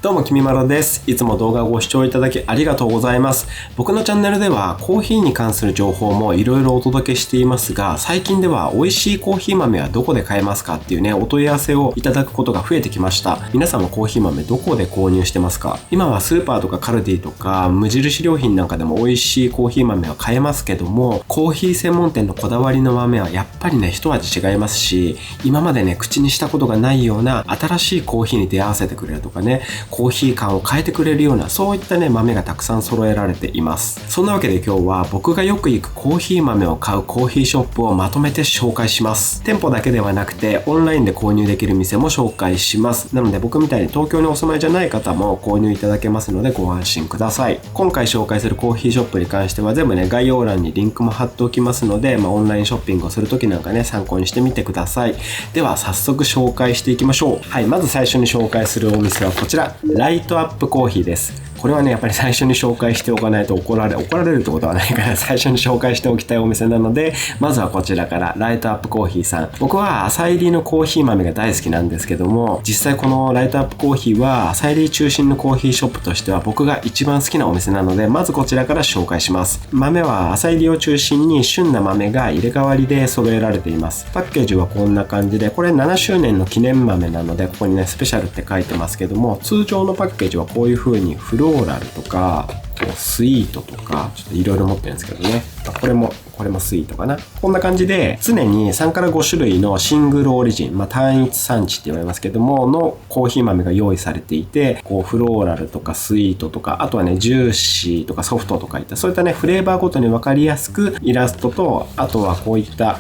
どうもきみまろです。いつも動画をご視聴いただきありがとうございます。僕のチャンネルではコーヒーに関する情報もいろいろお届けしていますが、最近では美味しいコーヒー豆はどこで買えますかっていうね、お問い合わせをいただくことが増えてきました。皆さんのコーヒー豆どこで購入してますか？今はスーパーとかカルディとか無印良品なんかでも美味しいコーヒー豆は買えますけども、コーヒー専門店のこだわりの豆はやっぱりね、一味違いますし、今までね、口にしたことがないような新しいコーヒーに出会わせてくれるとかね、コーヒー感を変えてくれるような、そういったね、豆がたくさん揃えられています。そんなわけで今日は僕がよく行くコーヒー豆を買うコーヒーショップをまとめて紹介します。店舗だけではなくてオンラインで購入できる店も紹介します。なので僕みたいに東京にお住まいじゃない方も購入いただけますのでご安心ください。今回紹介するコーヒーショップに関しては全部ね、概要欄にリンクも貼っておきますので、オンラインショッピングをするときなんかね、参考にしてみてください。では早速紹介していきましょう。はい、まず最初に紹介するお店はこちら、ライトアップコーヒーです。これはね、やっぱり最初に紹介しておかないと怒られるってことはないから最初に紹介しておきたいお店なので、まずはこちらからライトアップコーヒーさん。僕は浅入りのコーヒー豆が大好きなんですけども、実際このライトアップコーヒーは浅入り中心のコーヒーショップとしては僕が一番好きなお店なので、まずこちらから紹介します。豆は浅入りを中心に旬な豆が入れ替わりで揃えられています。パッケージはこんな感じで、これ7周年の記念豆なので、ここにね、スペシャルって書いてますけども、通常のパッケージはこういう風にフローラルとか、スイートとか、ちょっといろいろ持ってるんですけどね。これもスイートかな。こんな感じで、常に3から5種類のシングルオリジン、単一産地って言われますけども、のコーヒー豆が用意されていて、フローラルとかスイートとか、あとはね、ジューシーとかソフトとかいった、そういったね、フレーバーごとに分かりやすくイラストと、あとはこういった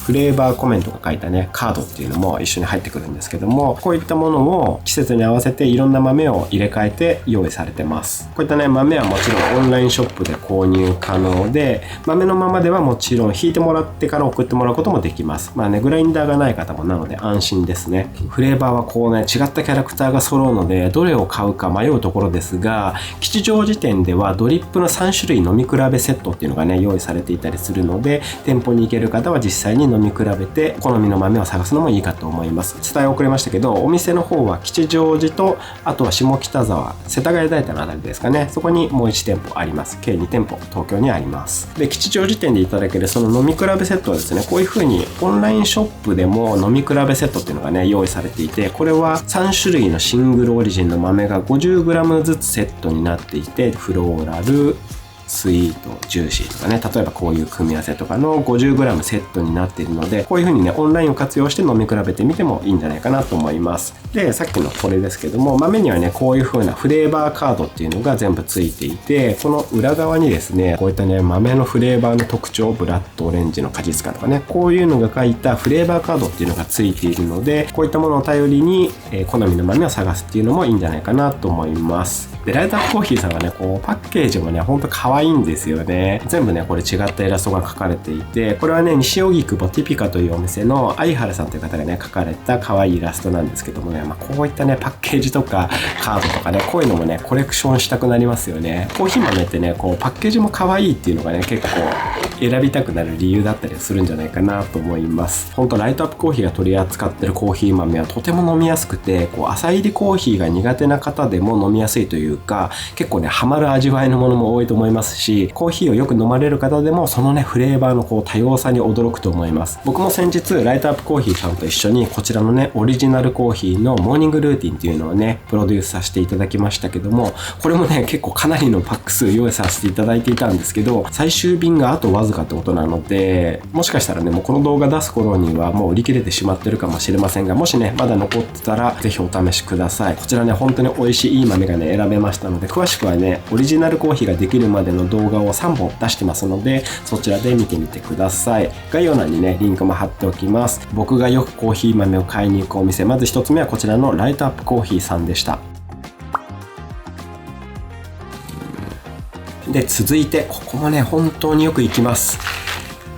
フレーバーコメントが書いたね、カードっていうのも一緒に入ってくるんですけども、こういったものを季節に合わせていろんな豆を入れ替えて用意されてます。こういったね、豆はもちろんオンラインショップで購入可能で、豆のままではもちろん引いてもらってから送ってもらうこともできます。グラインダーがない方もなので安心ですね。フレーバーはこうね、違ったキャラクターが揃うので、どれを買うか迷うところですが、吉祥寺店ではドリップの3種類飲み比べセットっていうのがね、用意されていたりするので、店舗に行ける方は実際に飲み比べて好みの豆を探すのもいいかと思います。伝え遅れましたけど、お店の方は吉祥寺と、あとは下北沢、世田谷代田のあたりですかね。そこにもう1店舗あります。計2店舗東京にあります。で、吉祥寺店でいただけるその飲み比べセットはですね、こういう風にオンラインショップでも飲み比べセットっていうのがね、用意されていて、これは3種類のシングルオリジンの豆が 50g ずつセットになっていて、フローラル、スイート、ジューシーとかね、例えばこういう組み合わせとかの 50g セットになっているので、こういう風にね、オンラインを活用して飲み比べてみてもいいんじゃないかなと思います。で、さっきのこれですけども、豆にはね、こういう風なフレーバーカードっていうのが全部ついていて、この裏側にですね、こういったね、豆のフレーバーの特徴、ブラッドオレンジの果実感とかね、こういうのが書いたフレーバーカードっていうのがついているので、こういったものを頼りに、好みの豆を探すっていうのもいいんじゃないかなと思います。で、ライトアップコーヒーさんはね、パッケージもね、ほんと可愛いんですよね。全部ね、これ違ったイラストが描かれていて、これはね、西荻窪ティピカというお店の相原さんという方がね、描かれた可愛いイラストなんですけどもね、こういったね、パッケージとかカードとかね、こういうのもね、コレクションしたくなりますよね。コーヒー豆ってね、パッケージも可愛いっていうのがね、結構選びたくなる理由だったりするんじゃないかなと思います。ほんとライトアップコーヒーが取り扱ってるコーヒー豆はとても飲みやすくて、浅入りコーヒーが苦手な方でも飲みやすいというか、結構ね、ハマる味わいのものも多いと思いますし、コーヒーをよく飲まれる方でもそのね、フレーバーの多様さに驚くと思います。僕も先日ライトアップコーヒーさんと一緒にこちらのね、オリジナルコーヒーのモーニングルーティンっていうのをね、プロデュースさせていただきましたけども、これもね、結構かなりのパック数用意させていただいていたんですけど、最終便があとわずかってことなので、もしかしたらね、もうこの動画出す頃にはもう売り切れてしまってるかもしれませんが、もしね、まだ残ってたらぜひお試しください。こちらね、本当に美味しいいい豆がね、選べましたので、詳しくはね、オリジナルコーヒーができるまでの動画を3本出してますので、そちらで見てみてください。概要欄にね、リンクも貼っておきます。僕がよくコーヒー豆を買いに行くお店、まず1つ目はこちらのライトアップコーヒーさんでした。で、続いてここもね、本当によく行きます。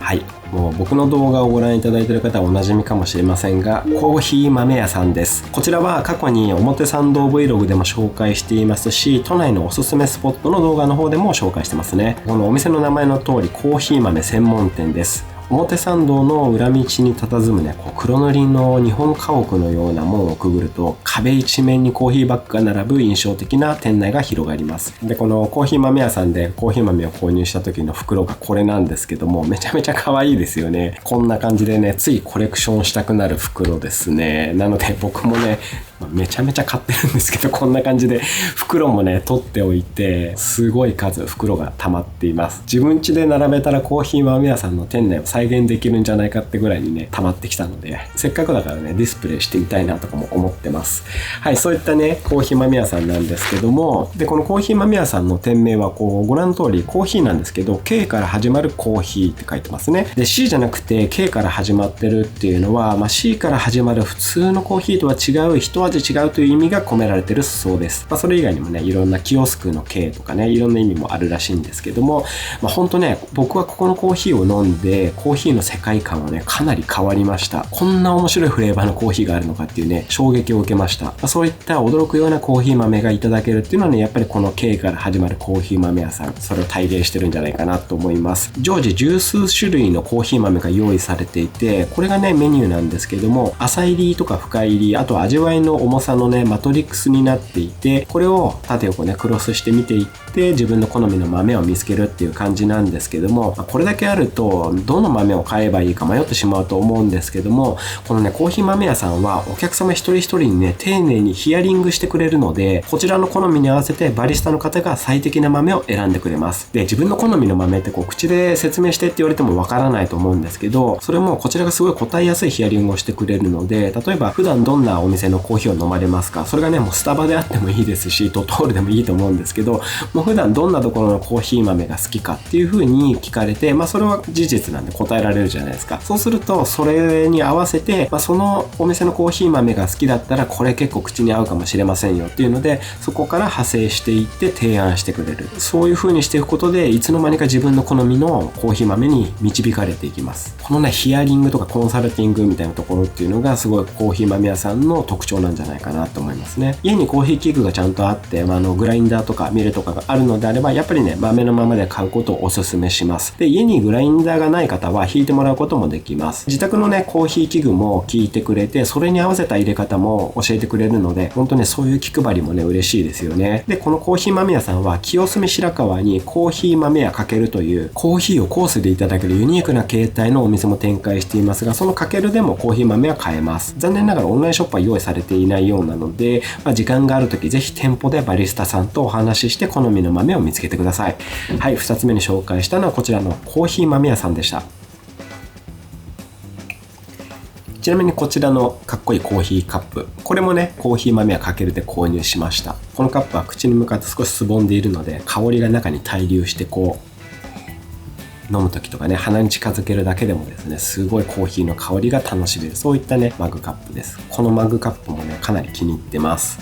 はい、もう僕の動画をご覧いただいている方はおなじみかもしれませんが、コーヒー豆屋さんです。こちらは過去に表参道 Vlog でも紹介していますし、都内のおすすめスポットの動画の方でも紹介してますね。このお店の名前の通りコーヒー豆専門店です。表参道の裏道に佇むね、黒塗りの日本家屋のような門をくぐると、壁一面にコーヒーバッグが並ぶ印象的な店内が広がります。で、このコーヒー豆屋さんでコーヒー豆を購入した時の袋がこれなんですけども、めちゃめちゃ可愛いですよね。こんな感じでね、ついコレクションしたくなる袋ですね。なので僕もね、めちゃめちゃ買ってるんですけど、こんな感じで袋もね取っておいて、すごい数袋が溜まっています。自分家で並べたらコーヒー豆屋さんの店内を再現できるんじゃないかってぐらいにね溜まってきたので、せっかくだからねディスプレイしてみたいなとかも思ってます。はい、そういったねコーヒー豆屋さんなんですけども、でこのコーヒー豆屋さんの店名はご覧の通りコーヒーなんですけど、 K から始まるコーヒーって書いてますね。で C じゃなくて K から始まってるっていうのは、C から始まる普通のコーヒーとは違う、一味違うという意味が込められてるそうです。それ以外にもねいろんなキオスクの K とかね、いろんな意味もあるらしいんですけども、ほんとね僕はここのコーヒーを飲んでコーヒーの世界観はねかなり変わりました。こんな面白いフレーバーのコーヒーがあるのかっていうね衝撃を受けました。そういった驚くようなコーヒー豆がいただけるっていうのはね、やっぱりこの K から始まるコーヒー豆屋さん、それを体現してるんじゃないかなと思います。常時十数種類のコーヒー豆が用意されていて、これがねメニューなんですけども、浅入りとか深入り、あと味わいの重さのねマトリックスになっていて、これを縦横ねクロスして見ていって自分の好みの豆を見つけるっていう感じなんですけども、これだけあるとどの豆を買えばいいか迷ってしまうと思うんですけども、このねコーヒー豆屋さんはお客様一人一人にね丁寧にヒアリングしてくれるので、こちらの好みに合わせてバリスタの方が最適な豆を選んでくれます。で自分の好みの豆って口で説明してって言われてもわからないと思うんですけど、それもこちらがすごい答えやすいヒアリングをしてくれるので、例えば普段どんなお店のコーヒーを飲まれますか、それがねもうスタバであってもいいですし、ドトールでもいいと思うんですけど、もう普段どんなところのコーヒー豆が好きかっていう風に聞かれて、それは事実なんで答えられるじゃないですか。そうするとそれに合わせて、そのお店のコーヒー豆が好きだったらこれ結構口に合うかもしれませんよっていうので、そこから派生していって提案してくれる。そういう風にしていくことでいつの間にか自分の好みのコーヒー豆に導かれていきます。このねヒアリングとかコンサルティングみたいなところっていうのがすごいコーヒー豆屋さんの特徴なんじゃないかなと思いますね。家にコーヒー器具がちゃんとあって、グラインダーとかミルとかがあるのであれば、やっぱりね豆のままで買うことをおすすめします。で家にグラインダーがない方は引いてもらうこともできます。自宅のねコーヒー器具も聞いてくれて、それに合わせた入れ方も教えてくれるので、本当ねそういう気配りもね嬉しいですよね。でこのコーヒー豆屋さんは清澄白河にコーヒー豆屋かけるというコーヒーをコースでいただけるユニークな形態のお店も展開していますが、そのかけるでもコーヒー豆は買えます。残念ながらオンラインショップは用意されていないようなので、時間があるときぜひ店舗でバリスタさんとお話しして好みの豆を見つけてください。はい、2つ目に紹介したのはこちらのコーヒー豆屋さんでした。ちなみにこちらのかっこいいコーヒーカップ、これもねコーヒー豆はかけるで購入しました。このカップは口に向かって少しすぼんでいるので、香りが中に滞留して飲む時とかね鼻に近づけるだけでもですね、すごいコーヒーの香りが楽しめる、そういったねマグカップです。このマグカップもねかなり気に入ってます。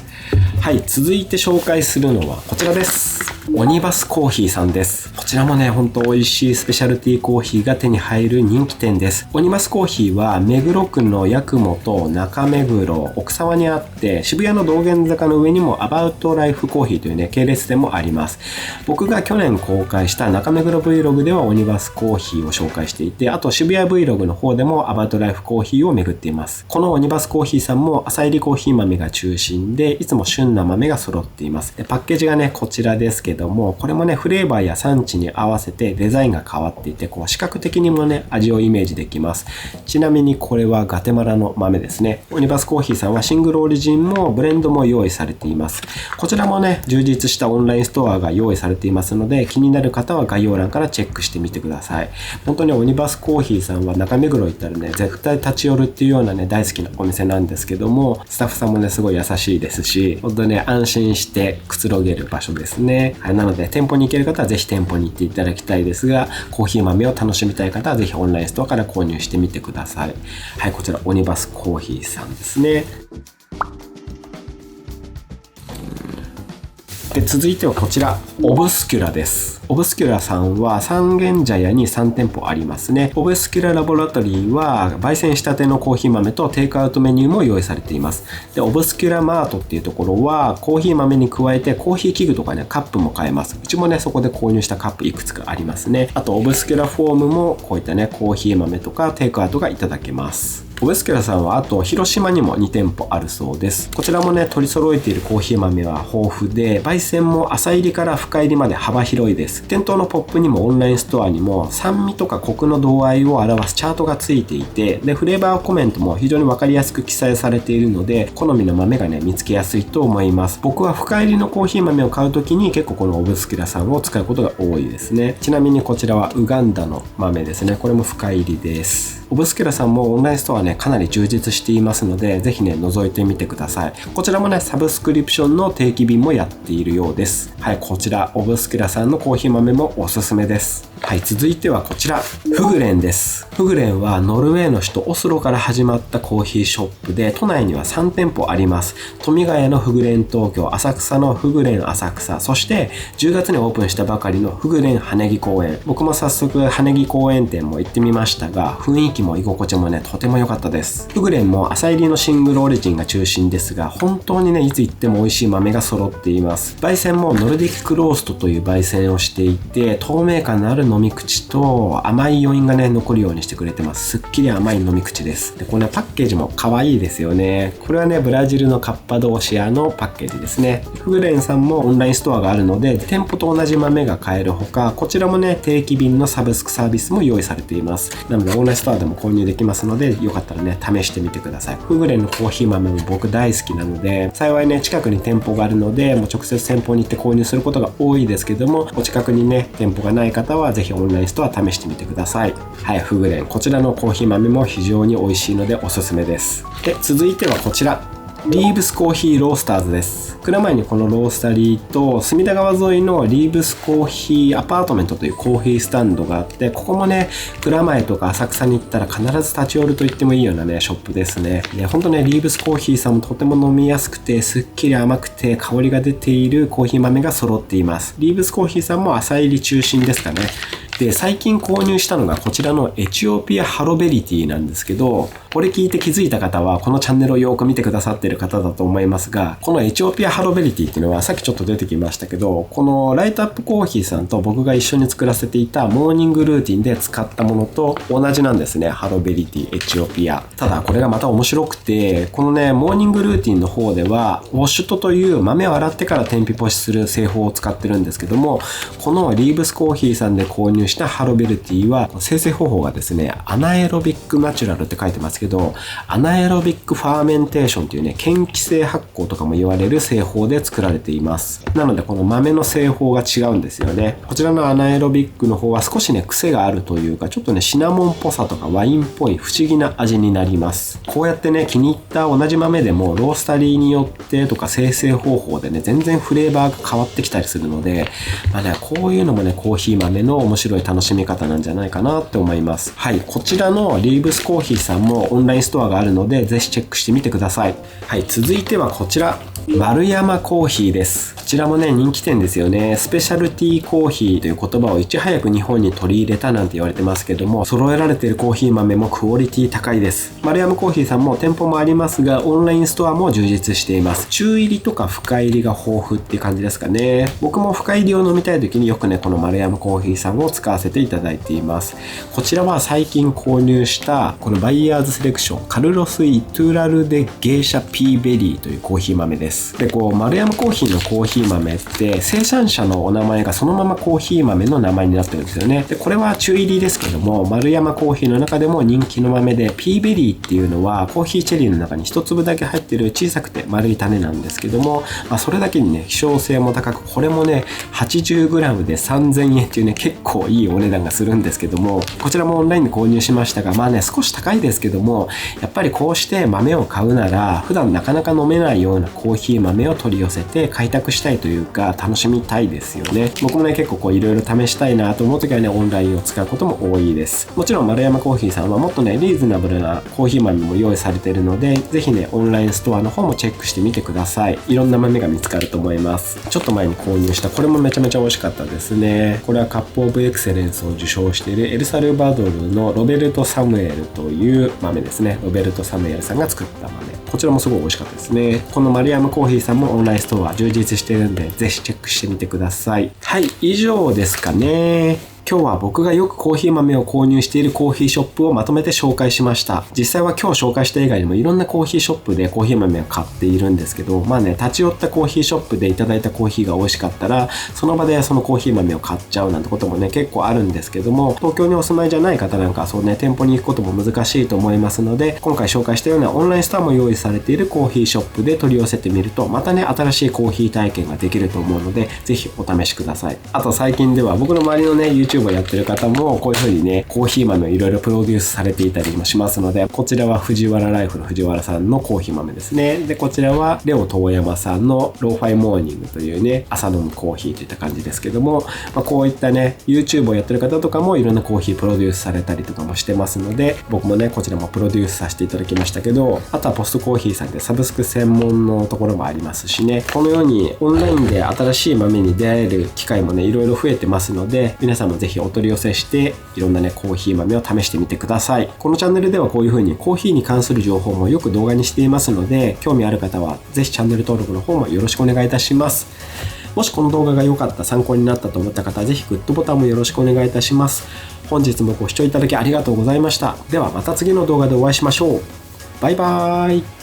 はい、続いて紹介するのはこちらです。オニバスコーヒーさんです。こちらもねほんと美味しいスペシャルティーコーヒーが手に入る人気店です。オニバスコーヒーは目黒区の八雲と中目黒、奥沢にあって、渋谷の道玄坂の上にもアバウトライフコーヒーというね系列店もあります。僕が去年公開した中目黒 Vlog ではオニバスコーヒーを紹介していて、あと渋谷 Vlog の方でもアバウトライフコーヒーを巡っています。このオニバスコーヒーさんも浅入りコーヒー豆が中心で、いつも旬な豆が揃っています。でパッケージがねこちらですけども、これもねフレーバーや産地に合わせてデザインが変わっていて、視覚的にもね味をイメージできます。ちなみにこれはガテマラの豆ですね。オニバスコーヒーさんはシングルオリジンもブレンドも用意されています。こちらもね充実したオンラインストアが用意されていますので、気になる方は概要欄からチェックしてみてください。本当にオニバスコーヒーさんは中目黒行ったらね絶対立ち寄るっていうようなね大好きなお店なんですけども、スタッフさんもねすごい優しいですし、本当にね安心してくつろげる場所ですね。はい、なので店舗に行ける方はぜひ店舗に行っていただきたいですが、コーヒー豆を楽しみたい方はぜひオンラインストアから購入してみてください。はい、こちらオニバスコーヒーさんですね。で続いてはこちらオブスキュラです。オブスキュラさんは三軒茶屋に3店舗ありますね。オブスキュララボラトリーは焙煎したてのコーヒー豆とテイクアウトメニューも用意されています。で、オブスキュラマートっていうところはコーヒー豆に加えてコーヒー器具とかね、カップも買えます。うちもね、そこで購入したカップいくつかありますね。あとオブスキュラフォームもこういったね、コーヒー豆とかテイクアウトがいただけます。オブスキュラさんはあと広島にも2店舗あるそうです。こちらもね、取り揃えているコーヒー豆は豊富で、焙煎も浅入りから深入りまで幅広いです。店頭のポップにもオンラインストアにも酸味とかコクの度合いを表すチャートがついていて、でフレーバーコメントも非常に分かりやすく記載されているので、好みの豆がね見つけやすいと思います。僕は深入りのコーヒー豆を買うときに結構このオブスキュラさんを使うことが多いですね。ちなみにこちらはウガンダの豆ですね。これも深入りです。オブスキュラさんもオンラインストアねかなり充実していますので、ぜひね覗いてみてください。こちらもねサブスクリプションの定期便もやっているようです。はい、こちらオブスキュラさんのコーヒー豆もおすすめです。はい、続いてはこちらフグレンです。フグレンはノルウェーの首都オスロから始まったコーヒーショップで、都内には3店舗あります。富ヶ谷のフグレン東京、浅草のフグレン浅草、そして10月にオープンしたばかりのフグレン羽木公園。僕も早速羽木公園店も行ってみましたが、雰囲気も居心地もねとても良かったです。フグレンも浅入りのシングルオリジンが中心ですが、本当にねいつ行っても美味しい豆が揃っています。焙煎もノルディックローストという焙煎をしていて、透明感のある飲み口と甘い余韻がね残るようにしてくれてます。すっきり甘い飲み口です。でこれねパッケージも可愛いですよね。これはねブラジルのカッパドーシアのパッケージですね。フグレンさんもオンラインストアがあるので、店舗と同じ豆が買えるほか、こちらもね定期便のサブスクサービスも用意されています。なのでオンラインストアでも購入できますので、よかったらね試してみてください。フグレンのコーヒー豆も僕大好きなので、幸いね近くに店舗があるので、もう直接店舗に行って購入することが多いですけども、お近くにね店舗がない方はぜひオンラインストア試してみてください。はい、フグレン、こちらのコーヒー豆も非常に美味しいのでおすすめです。で続いてはこちらリーブスコーヒーロースターズです。蔵前にこのロースタリーと隅田川沿いのリーブスコーヒーアパートメントというコーヒースタンドがあって、ここもね蔵前とか浅草に行ったら必ず立ち寄ると言ってもいいようなねショップですね。で本当ねリーブスコーヒーさんもとても飲みやすくて、すっきり甘くて香りが出ているコーヒー豆が揃っています。リーブスコーヒーさんも浅入り中心ですかね。で最近購入したのがこちらのエチオピアハロベリティなんですけど、これ聞いて気づいた方はこのチャンネルをよく見てくださっている方だと思いますが、このエチオピアハロベリティっていうのはさっきちょっと出てきましたけど、このライトアップコーヒーさんと僕が一緒に作らせていたモーニングルーティンで使ったものと同じなんですね。ハロベリティエチオピア。ただこれがまた面白くて、このねモーニングルーティンの方ではウォッシュトという豆を洗ってから天日干しする製法を使ってるんですけども、このリーブスコーヒーさんで購入したハロベリティは生成方法がですね、アナエロビックナチュラルって書いてますけど、アナエロビックファーメンテーションというね嫌気性発酵とかも言われる製法で作られています。なのでこの豆の製法が違うんですよね。こちらのアナエロビックの方は少しね癖があるというか、ちょっとねシナモンっぽさとかワインっぽい不思議な味になります。こうやってね気に入った同じ豆でもロースタリーによってとか生成方法でね全然フレーバーが変わってきたりするので、こういうのもねコーヒー豆の面白い楽しみ方なんじゃないかなって思います。はい、こちらのリーブスコーヒーさんもオンラインストアがあるのでぜひチェックしてみてください。はい、続いてはこちら丸山コーヒーです。こちらもね人気店ですよね。スペシャルティーコーヒーという言葉をいち早く日本に取り入れたなんて言われてますけども、揃えられているコーヒー豆もクオリティ高いです。丸山コーヒーさんも店舗もありますが、オンラインストアも充実しています。中入りとか深入りが豊富っていう感じですかね。僕も深入りを飲みたい時によくねこの丸山コーヒーさんを使わせていただいています。こちらは最近購入したこのバイヤーズセレクションカルロス・イトゥラル・デ・ゲーシャ・ピーベリーというコーヒー豆です。で丸山コーヒーのコーヒー豆って生産者のお名前がそのままコーヒー豆の名前になってるんですよね。でこれは中入りですけども、丸山コーヒーの中でも人気の豆で、ピーベリーっていうのはコーヒーチェリーの中に一粒だけ入ってる小さくて丸い種なんですけども、それだけにね希少性も高く、これもね 80g で3000円っていうね結構いいお値段がするんですけども、こちらもオンラインで購入しましたが、まあね、少し高いですけども、やっぱりこうして豆を買うなら、普段なかなか飲めないようなコーヒー豆を取り寄せて開拓したいというか、楽しみたいですよね。僕もね、結構いろいろ試したいなと思う時はね、オンラインを使うことも多いです。もちろん丸山コーヒーさんはもっとね、リーズナブルなコーヒー豆も用意されているので、ぜひね、オンラインストアの方もチェックしてみてください。いろんな豆が見つかると思います。ちょっと前に購入したこれもめちゃめちゃ美味しかったですね。これはカップオブエクセレンスを受賞しているエルサルバドルのロベルト・サムエルという豆ですね。ロベルト・サムエルさんが作った豆、こちらもすごい美味しかったですね。この丸山コーヒーさんもオンラインストア充実しているんで、ぜひチェックしてみてください。はい、以上ですかね。今日は僕がよくコーヒー豆を購入しているコーヒーショップをまとめて紹介しました。実際は今日紹介した以外にもいろんなコーヒーショップでコーヒー豆を買っているんですけど、まあね、立ち寄ったコーヒーショップでいただいたコーヒーが美味しかったら、その場でそのコーヒー豆を買っちゃうなんてこともね、結構あるんですけども、東京にお住まいじゃない方なんかはそうね、店舗に行くことも難しいと思いますので、今回紹介したようなオンラインストアも用意されているコーヒーショップで取り寄せてみると、またね、新しいコーヒー体験ができると思うので、ぜひお試しください。あと最近では僕の周りのね、YouTube をやってる方もこういう風にね、コーヒー豆をいろいろプロデュースされていたりもしますので、こちらは藤原ライフの藤原さんのコーヒー豆ですね。で、こちらはレオ遠山さんのローファイモーニングというね、朝飲むコーヒーといった感じですけども、こういったね、YouTube をやってる方とかもいろんなコーヒープロデュースされたりとかもしてますので、僕もね、こちらもプロデュースさせていただきましたけど、あとはポストコーヒーさんでサブスク専門のところもありますしね、このようにオンラインで新しい豆に出会える機会もね、いろいろ増えてますので、皆さんもぜひお取り寄せして、いろんなね、コーヒー豆を試してみてください。このチャンネルではこういう風にコーヒーに関する情報もよく動画にしていますので、興味ある方はぜひチャンネル登録の方もよろしくお願いいたします。もしこの動画が良かった、参考になったと思った方はぜひグッドボタンもよろしくお願いいたします。本日もご視聴いただきありがとうございました。ではまた次の動画でお会いしましょう。バイバーイ。